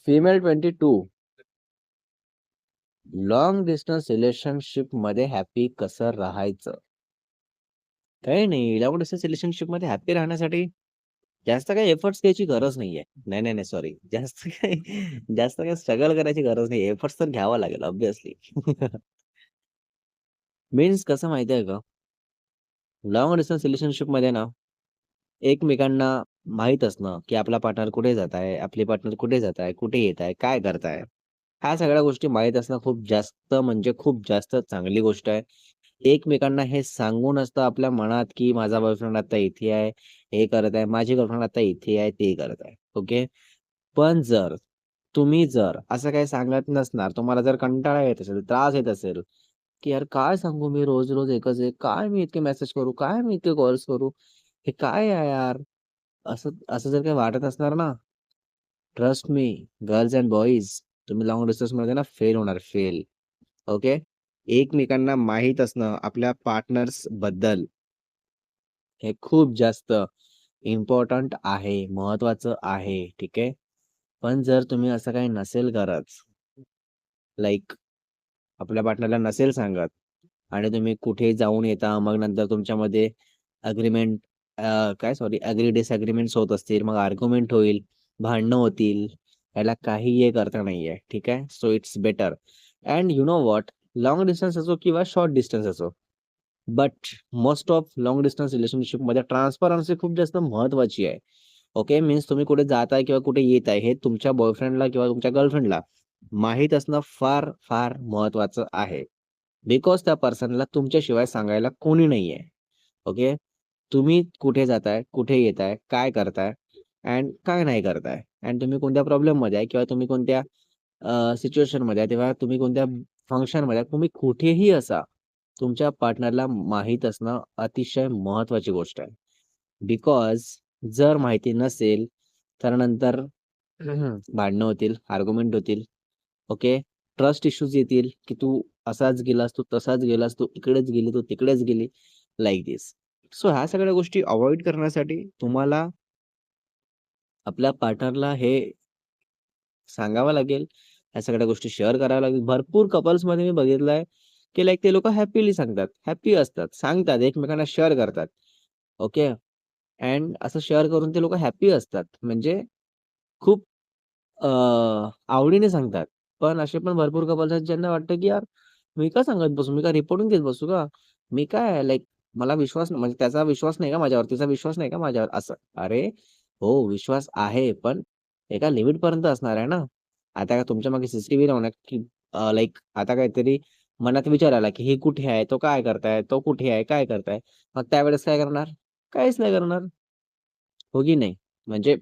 Female 22. Long distance relationship मध्ये happy कसं राहायचं? काही नाही. लॉंग डिस्टन्स रिलेशनशिप मध्ये हॅपी राहण्यासाठी जास्त काही एफर्ट्स घ्यायची गरज नाहीये. नाही, नाही, नाही. सॉरी. जास्त काही स्ट्रगल करायची गरज नाही. एफर्ट्स तर घ्यावा लागेल ऑब्व्हियसली. मीन्स कसं माहिती आहे का? लॉंग डिस्टन्स रिलेशनशिपमध्ये ना, एकमेकांना माहीत असणं, की आपला पार्टनर कुठे जात आहे, आपली पार्टनर कुठे जात आहे, कुठे येत आहे, काय करताय? ह्या सगळ्या गोष्टी माहीत असणं खूप जास्त म्हणजे खूप जास्त चांगली गोष्ट आहे. एकमेकांना हे सांगून असतं आपल्या मनात, की माझा बॉयफ्रेंड आता इथे आहे, हे करत आहे, माझी गर्लफ्रेंड आता इथे आहे, ते करत आहे. ओके. पण तुम्ही जर असं काही सांगत नसणार, तुम्हाला जर कंटाळा येत असेल, त्रास येत असेल, की यार काय सांगू मी रोज-रोज एकच आहे. काय मी इतके मेसेज करू? काय मी इतके कॉल्स करू? हे काय आहे यार? असं असं जर काही वाटत असणार ना, trust me girls end boys तुम्ही लाँग डिस्टन्समध्ये ना फेल होणार, फेल. ओके. एकमेकांना माहीत असणं आपल्या पार्टनर्स बद्दल हे खूप जास्त इम्पोर्टंट आहे, महत्वाचं आहे. ठीक आहे. पण जर तुम्ही असं काही नसेल करत, लाइक आपल्या पार्टनरला नसेल सांगत आणि तुम्ही कुठे जाऊन येता, मग नंतर तुमच्यामध्ये अग्रीमेंट काय सॉरी ॲग्री डिसएग्रीमेंट्स होत असतील, मग आर्ग्युमेंट होईल, भांडणं होतील. याला काही एक अर्थ नाहीये. ठीक आहे. So it's better and you know what long distance असो किंवा शॉर्ट डिस्टन्स असो, but most of long distance रिलेशनशिपमध्ये ट्रान्सपरन्सी खूप जास्त महत्त्वाची आहे. ओके. मीन्स तुम्ही कुठे जाताय किंवा कुठे येत आहे, हे तुमच्या बॉयफ्रेंडला किंवा तुमच्या गर्लफ्रेंडला माहीत असणं फार, फार महत्त्वाचं आहे. बिकॉज त्या पर्सनला तुमच्याशिवाय सांगायला कोणी नाहीये. ओके. तुम्ही कुठे जाताय, कुठे येताय, काय करताय अँड काय नाही करताय अँड तुम्ही कोणत्या प्रॉब्लेममध्ये आहे किंवा तुम्ही कोणत्या सिच्युएशनमध्ये आहे, तेव्हा तुम्ही कोणत्या फंक्शनमध्ये आहे, तुम्ही कुठेही असा, तुमच्या पार्टनरला माहीत असणं अतिशय महत्त्वाची गोष्ट आहे. बिकॉज जर माहिती नसेल, तर नंतर भांडणं होतील, आर्ग्युमेंट होतील. ओके. ट्रस्ट इश्यूज येतील, की तू असाच गेलास, तू तसाच गेलास, तू इकडेच गेली, तू तिकडेच गेली, लाइक धिस. सो ह्या सगळ्या गोष्टी अव्हॉइड करण्यासाठी तुम्हाला आपल्या पार्टनरला हे सांगावं लागेल. ह्या सगळ्या गोष्टी शेअर कराव्या लागेल. भरपूर कपल्समध्ये मी बघितलंय, की लाइक ते लोकं हॅपीली सांगतात, हॅपी असतात, सांगतात, एकमेकांना शेअर करतात. ओके. अँड असं शेअर करून ते लोकं हॅपी असतात. म्हणजे खूप अ, आवडीने सांगतात. पण असे पण भरपूर कपल्स आहेत ज्यांना वाटतं, की यार मी का सांगत बसू? मी काय रिपोर्टिंग देत बसू का? मी काय लाइक मला विश्वास म्हणजे त्याचा विश्वास नाही का माझ्यावर? तिचा विश्वास नाही का माझ्यावर? असं. अरे हो, विश्वास आहे, पण एका लिमिटपर्यंत असणार आहे ना. आता काय तुमच्या मागे सीसीटीव्ही लावणार, की लाइक आता काहीतरी मनात विचार आला, की हे कुठे आहे? तो काय करताय? तो कुठे आहे? काय करताय? मग त्यावेळेस काय करणार? काहीच नाही करणार. हो की नाही? म्हणजे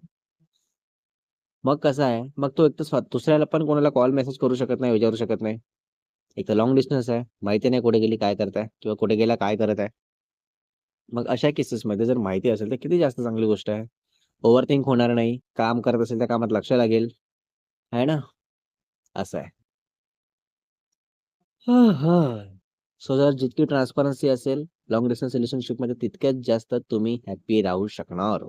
मग कसं आहे, मग तो एक तर दुसऱ्याला पण कोणाला कॉल, मेसेज करू शकत नाही, विचारू शकत नाही. एक तर लाँग डिस्टन्स आहे. माहिती नाही कुठे गेली, काय करताय किंवा कुठे गेला, काय करत आहे. मग अशा केसेसमध्ये जर माहिती असेल, तर किती जास्त चांगली गोष्ट आहे. ओव्हरथिंक होणार नाही. काम करत असेल, त्या कामात लक्ष लागेल. आहे ना? असं आहे. सो जर जितकी ट्रान्सपरन्सी असेल, लाँग डिस्टन्स रिलेशनशिपमध्ये तितक्याच जास्त तुम्ही हॅपी राहू शकणार.